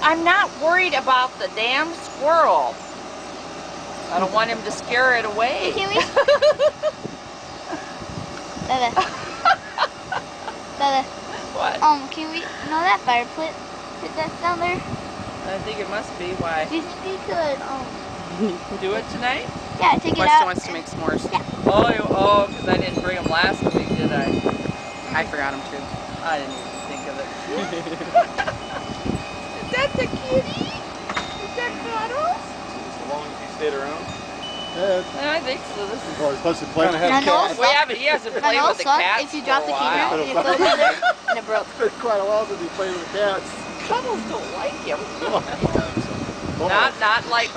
I'm not worried about the damn squirrel. I don't want him to scare it away. Can we? Dada. Dada. What? Can we? Know that fireplace that's down there? I think it must be. Why? Do you think we could Do it tonight? Yeah, take it Weston out. wants to make s'mores. Yeah. Oh, because I didn't bring them last week, did I? I forgot them too. I didn't even think of it. Is that the kitty? Is that Cuddles? As long as he stayed around. I think so. This is supposed to play. No, he hasn't played with the cats. If you drop the for a key while. down, it goes in there and it broke. It's been quite a while since he played with the cats. Cuddles don't like him. Oh. Not like.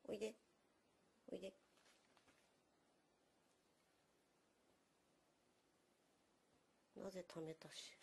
おいでおいでなぜ貯めたし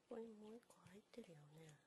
ここにもう一個入ってるよね。